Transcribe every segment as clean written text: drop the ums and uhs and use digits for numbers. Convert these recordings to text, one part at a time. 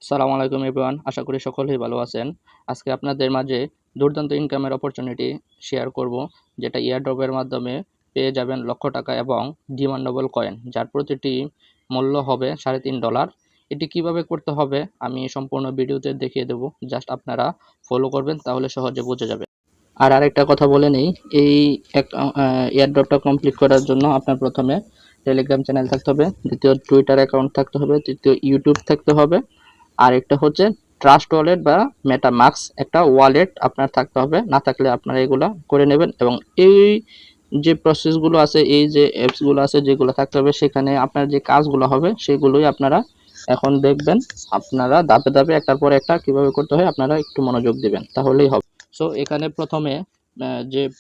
সালামু আলাইকুম এভরিওয়ান, আশা করি সকলেই ভালো আছেন। আজকে আপনাদের মাঝে দুর্দান্ত ইনকামের অপরচুনিটি শেয়ার করব, যেটা এয়ারড্রপের মাধ্যমে পেয়ে যাবেন লক্ষ টাকা এবং ডিমান্ডেবল কয়েন, যার প্রতিটি মূল্য হবে $3.5। এটি কিভাবে করতে হবে আমি সম্পূর্ণ ভিডিওতে দেখিয়ে দেব, জাস্ট আপনারা ফলো করবেন, তাহলে সহজে বোঝা যাবে। আর আরেকটা কথা বলে নেই, এই এয়ারড্রপটা কমপ্লিট করার জন্য আপনার প্রথমে টেলিগ্রাম চ্যানেল থাকতে হবে, দ্বিতীয় টুইটার অ্যাকাউন্ট থাকতে হবে, তৃতীয় ইউটিউব থাকতে হবে, আর একটা হচ্ছে ট্রাস্ট ওয়ালেট বা মেটামাস্ক একটা ওয়ালেট আপনার থাকতে হবে। না থাকলে আপনারা এগুলা করে নেবেন এবং এই যে প্রসেসগুলো আছে, এই যে অ্যাপসগুলো আছে যেগুলো থাকতে হবে, সেখানে আপনার যে কাজগুলো হবে সেগুলোই আপনারা এখন দেখবেন। আপনারা ধাপে ধাপে একটার পর একটা কিভাবে করতে হয় আপনারা একটু মনোযোগ দিবেন, তাহলেই হবে। সো এখানে প্রথমে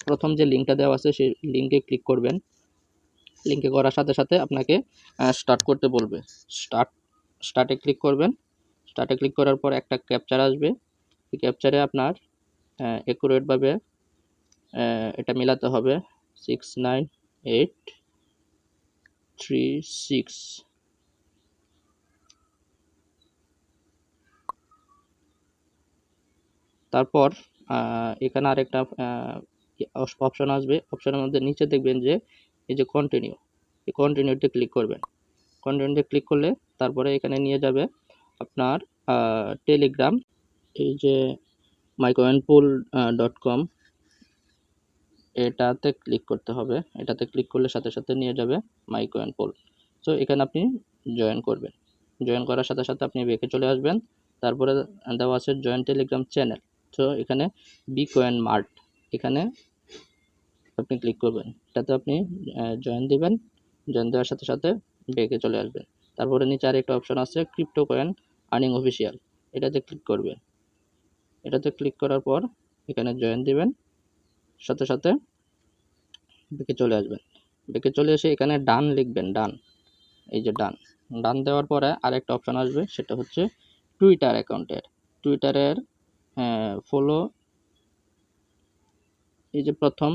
প্রথম যে লিঙ্কটা দেওয়া আছে সেই লিঙ্কে ক্লিক করবেন। লিঙ্কে করার সাথে সাথে আপনাকে স্টার্ট করতে বলবে। স্টার্টে ক্লিক করবেন। স্টার্টে ক্লিক করার পর একটা ক্যাপচার আসবে। এই ক্যাপচারে আপনার অ্যাকুরেটভাবে এটা মিলাতে হবে 69836। তারপর এখানে আরেকটা অপশন আসবে। অপশনের মধ্যে নিচে দেখবেন যে এই যে কন্টিনিউ, এই কন্টিনিউতে ক্লিক করবেন। কন্টিনিউতে ক্লিক করলে তারপরে এখানে নিয়ে যাবে আপনার টেলিগ্রাম, এই যে mycoinpool.com, এটাতে ক্লিক করতে হবে। এটাতে ক্লিক করলে সাথে সাথে নিয়ে যাবে mycoinpool। সো এখানে আপনি জয়েন করবেন। জয়েন করার সাথে সাথে আপনি ব্যাকে চলে আসবেন। তারপরে দেওয়া আছে জয়েন টেলিগ্রাম চ্যানেল। তো এখানে বিকয়েন মার্ট, এখানে আপনি ক্লিক করবেন। এটাতে আপনি জয়েন দিবেন। জয়েন দেওয়ার সাথে সাথে ব্যাকে চলে আসবেন। তারপরে নিচে আরেকটা অপশন আছে ক্রিপ্টো কয়েন আর্নিং অফিসিয়াল, এটাতে ক্লিক করবেন। এটাতে ক্লিক করার পর এখানে জয়েন দিবেন, সাথে সাথে ব্যাকে চলে আসবেন। ব্যাকে চলে এসে এখানে ডান লিখবেন, ডান, এই যে ডান। ডান দেওয়ার পরে আরেকটা অপশন আসবে, সেটা হচ্ছে টুইটার অ্যাকাউন্টের। টুইটারের ফলো, এই যে প্রথম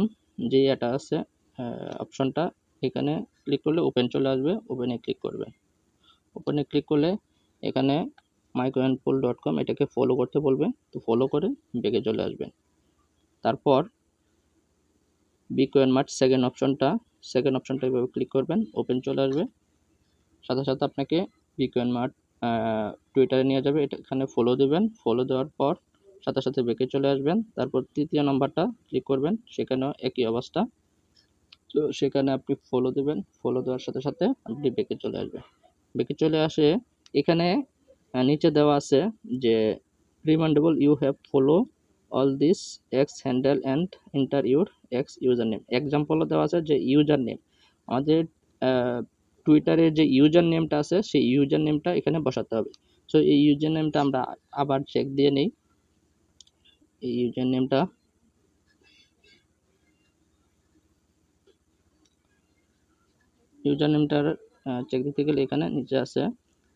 যে এটা আছে অপশনটা, এখানে ক্লিক করলে ওপেন চলে আসবে। ওপেনে ক্লিক করবেন। ওপেনে ক্লিক করলে এখানে mycoinpool.com এটাকে ফলো করতে বলবে, তো ফলো করে ব্যাকে চলে আসবেন। তারপর বিকয়েন মার্ট সেকেন্ড অপশনটা এভাবে ক্লিক করবেন, ওপেন চলে আসবে। সাথে সাথে আপনাকে বিকয়েন মার্ট টুইটারে নিয়ে যাবে, এটা এখানে ফলো দেবেন। ফলো দেওয়ার পর সাথে সাথে ব্যাকে চলে আসবেন। তারপর তৃতীয় নাম্বারটা ক্লিক করবেন, সেখানেও একই অবস্থা। তো সেখানে আপনি ফলো দেবেন। ফলো দেওয়ার সাথে সাথে আপনি ব্যাকে চলে আসবেন। ব্যাকে চলে আসে এখানে নিচে দেওয়া আছে যে remindable you have follow all this X handle and enter your X user name. এক্সাম্পলও দেওয়া আছে যে ইউজার নেম, আমাদের টুইটারের যে ইউজার নেমটা আছে সেই ইউজার নেমটা এখানে বসাতে হবে। সো এই ইউজার নেমটা আমরা আবার চেক দিয়ে নেই। এই ইউজার নেমটা চেক দিতে গেলে এখানে নিচে আছে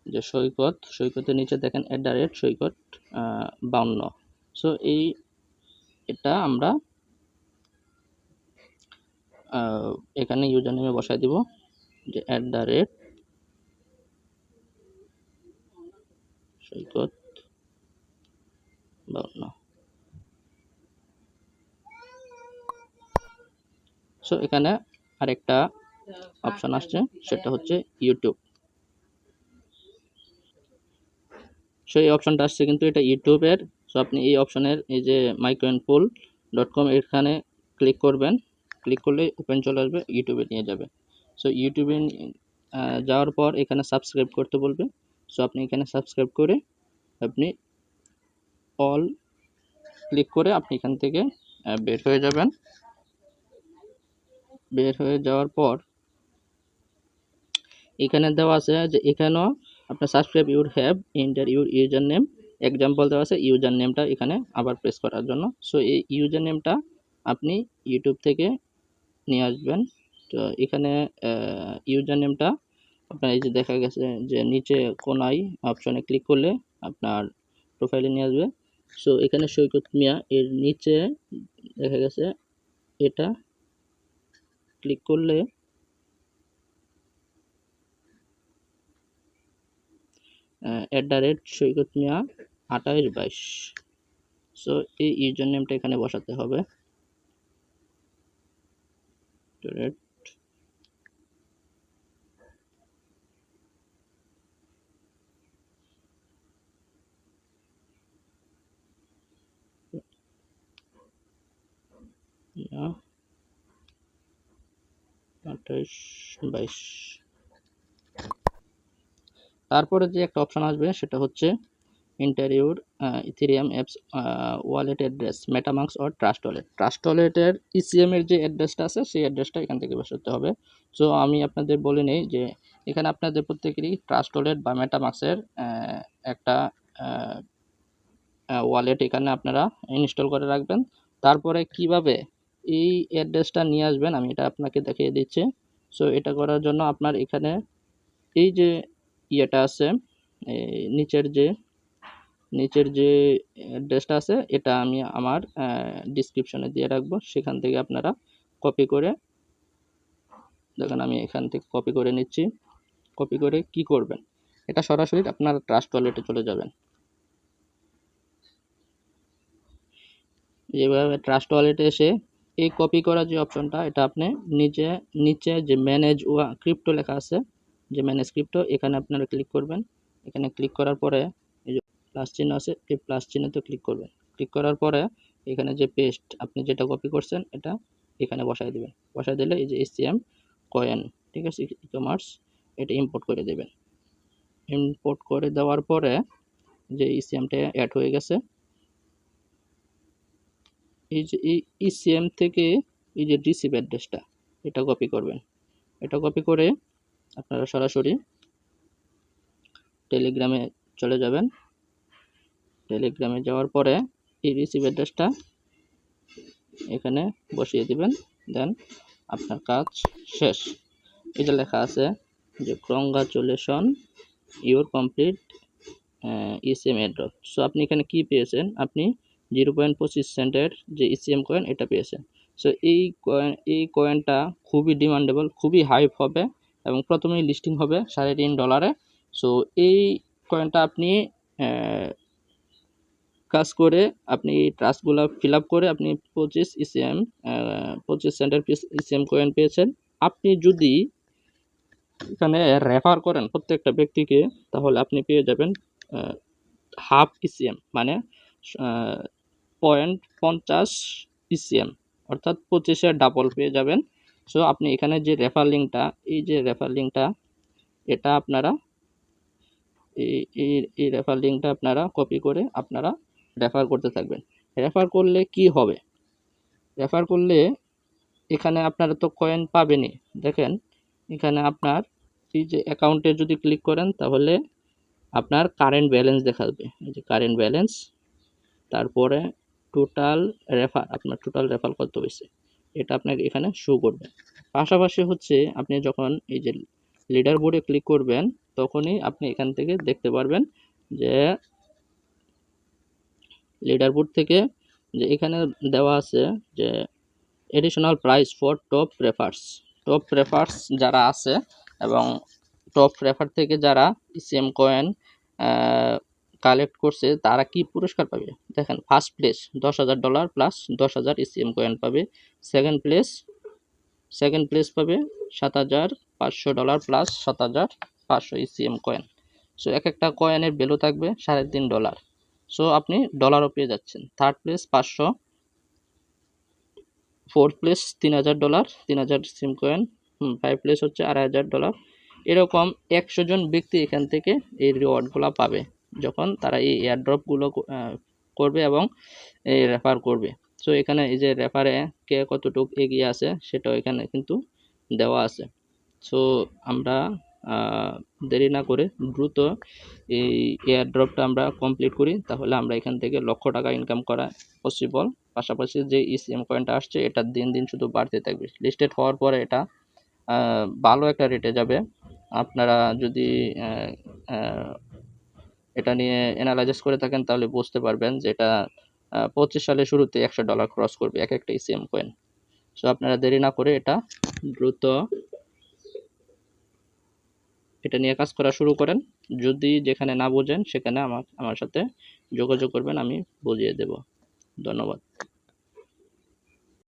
যে সৈকত, সৈকতের নিচে দেখেন @সৈকত 52। সো এটা আমরা এখানে ইউজার নেমে বসাই দিব যে @সৈকত 52। সো এখানে আরেকটা অপশন আসছে, সেটা হচ্ছে ইউটিউব। সো এই অপশনটা আসছে কিন্তু এটা ইউটিউবের। সো আপনি এই অপশনের এই যে mycoinpool.com এখানে ক্লিক করবেন। ক্লিক করলে ওপেন চলে আসবে, ইউটিউবে নিয়ে যাবে। সো ইউটিউবে যাওয়ার পর এখানে সাবস্ক্রাইব করতে বলবে। সো আপনি এখানে সাবস্ক্রাইব করে আপনি অল ক্লিক করে আপনি এখান থেকে বের হয়ে যাবেন। বের হয়ে যাওয়ার পর এখানে দেওয়া আছে যে এখানেও আপনার subscribe your have enter your user name. Example দেওয়া আছে ইউজার নেমটা এখানে আবার প্রেস করার জন্য। সো এই ইউজার নেমটা আপনি ইউটিউব থেকে নিয়ে আসবেন। তো এখানে ইউজার নেমটা আপনার এই যে দেখা গেছে যে নিচে কোনায় অপশনে ক্লিক করলে আপনার প্রোফাইলে নিয়ে আসবে। সো এখানে সৈকত মিয়া এর নিচে দেখা গেছে এটা ক্লিক করলে সৈকত মিয়া 2822। সো এই ইউজার নেমটা এখানে বসাতে হবে। মিয়া 2822। তারপরে যে একটা অপশন আসবে সেটা হচ্ছে enter your Ethereum apps wallet address MetaMask or Trust Wallet. Trust ওয়ালেটের ইসিএম এর যে অ্যাড্রেসটা আছে সেই অ্যাড্রেসটা এখান থেকে বসাতে হবে। সো আমি আপনাদের বলে নেই যে এখানে আপনাদের প্রত্যেকেরই ট্রাস্ট ওয়ালেট বা মেটামাস্কের একটা ওয়ালেট এখানে আপনারা ইনস্টল করে রাখবেন। তারপরে কিভাবে এই অ্যাড্রেসটা নিয়ে আসবেন আমি এটা আপনাকে দেখিয়ে দিচ্ছি। সো এটা করার জন্য আপনার এখানে এই যে ইয়েটা আছে, নিচের যে অ্যাড্রেসটা আছে এটা আমি আমার ডিসক্রিপশনে দিয়ে রাখবো, সেখান থেকে আপনারা কপি করে দেখেন। আমি এখান থেকে কপি করে নিচ্ছি। কপি করে কি করবেন, এটা সরাসরি আপনার ট্রাস্ট ওয়ালেটে চলে যাবেন। যেভাবে ট্রাস্ট ওয়ালেটে এসে এই কপি করার যে অপশনটা এটা আপনি নিচে যে ম্যানেজ ক্রিপ্টো লেখা আছে, যে ম্যানেজ ক্রিপ্টো, এখানে আপনারা ক্লিক করবেন। এখানে ক্লিক করার পরে এই যে প্লাস চিহ্ন আছে, এই প্লাস চিহ্নতে ক্লিক করবেন। ক্লিক করার পরে এখানে যে পেস্ট আপনি যেটা কপি করছেন এটা এখানে বসাই দেবেন। বসাই দিলে এই যে এসিএম কয়েন, ঠিক আছে, ই কমার্স, এটা ইম্পোর্ট করে দেবেন। ইম্পোর্ট করে দেওয়ার পরে যে ইসিএমটা অ্যাড হয়ে গেছে, এই যে এই ইসিএম থেকে এই যে রিসিভ অ্যাড্রেসটা এটা কপি করবেন। এটা কপি করে আপনারা সরাসরি টেলিগ্রামে চলে যাবেন। টেলিগ্রামে যাওয়ার পরে এই রিসিভ অ্যাড্রেসটা এখানে বসিয়ে দিবেন। দেন আপনার কাজ শেষ। এই যে লেখা আছে যে congratulation your complete ECM airdrop. So আপনি এখানে কি পেয়েছেন, আপনি 0.25 সেন্টের যে ইসিএম কয়েন এটা পেয়েছেন। সো এই কয়েনটা খুবই ডিমান্ডেবল, খুবই হাইপ হবে এবং প্রথমেই লিস্টিং হবে $3.5। সো এই কয়েনটা আপনি কাজ করে আপনি ট্রাস্টগুলো ফিল আপ করে আপনি 25 সেন্টের ইসিএম কয়েন পেয়েছেন। আপনি যদি এখানে রেফার করেন প্রত্যেকটা ব্যক্তিকে, তাহলে আপনি পেয়ে যাবেন হাফ ইসিএম, মানে 0.50 ইসিএম, অর্থাৎ 25-এর ডাবল পেয়ে যাবেন। সো আপনি এখানে যে রেফার লিঙ্কটা, এই যে রেফার লিঙ্কটা, এটা আপনারা এই রেফার লিঙ্কটা আপনারা কপি করে আপনারা রেফার করতে থাকবেন। রেফার করলে কি হবে, রেফার করলে এখানে আপনারা তো কয়েন পাবেনই। দেখেন এখানে আপনার এই যে অ্যাকাউন্টে যদি ক্লিক করেন তাহলে আপনার কারেন্ট ব্যালেন্স দেখাবে, এই যে কারেন্ট ব্যালেন্স, তারপরে টোটাল রেফার, আপনার টোটাল রেফার কত হয়েছে এটা আপনাকে এখানে শো করবে। পাশাপাশি হচ্ছে আপনি যখন এই যে লিডার বোর্ডে ক্লিক করবেন তখনই আপনি এখান থেকে দেখতে পারবেন যে লিডার বোর্ড থেকে যে এখানে দেওয়া আছে যে additional price for top refers যারা আছে এবং টপ রেফার থেকে যারা ইসিএম কয়েন কালেক্ট করছে তারা কি পুরস্কার পাবে। দেখেন first place $10,000 plus 10,000 ECM coin পাবে। সেকেন্ড প্লেস পাবে $7,500 প্লাস 7,500 ইসিএম কয়েন। সো এক একটা কয়েনের ভ্যালু থাকবে $3.5। সো আপনি ডলারও পেয়ে যাচ্ছেন। থার্ড প্লেস 500, ফোর্থ প্লেস $3,000, 3,000 সিম কয়েন। 5 প্লেস হচ্ছে $2,500। এরকম 100 জন ব্যক্তি এখান থেকে এই রিওয়ার্ডগুলো পাবে যখন তারা এই এয়ারড্রপগুলো করবে এবং এই রেফার করবে। সো এখানে এই যে রেফারে কে কতটুকু এগিয়ে আছে সেটাও এখানে কিন্তু দেওয়া আছে। সো আমরা দেরি না করে দ্রুত এই এয়ারড্রপটা আমরা কমপ্লিট করি, তাহলে আমরা এখান থেকে লক্ষ টাকা ইনকাম করা পসিবল। পাশাপাশি যে ইসিএম কয়েনটা আসছে এটা দিন দিন শুধু বাড়তে থাকবে। লিস্টেড হওয়ার পরে এটা ভালো একটা রেটে যাবে। আপনারা যদি এটা নিয়ে অ্যানালাইসিস করে থাকেন তাহলে বুঝতে পারবেন যে এটা 25 সালের শুরুতে $100 ক্রস করবে এক একটা ইসিএম কয়েন। সো আপনারা দেরি না করে এটা দ্রুত এটা নিয়ে কাজ করা শুরু করেন। যদি যেখানে না বোঝেন সেখানে আমার সাথে যোগাযোগ করবেন, আমি বুঝিয়ে দেব। ধন্যবাদ।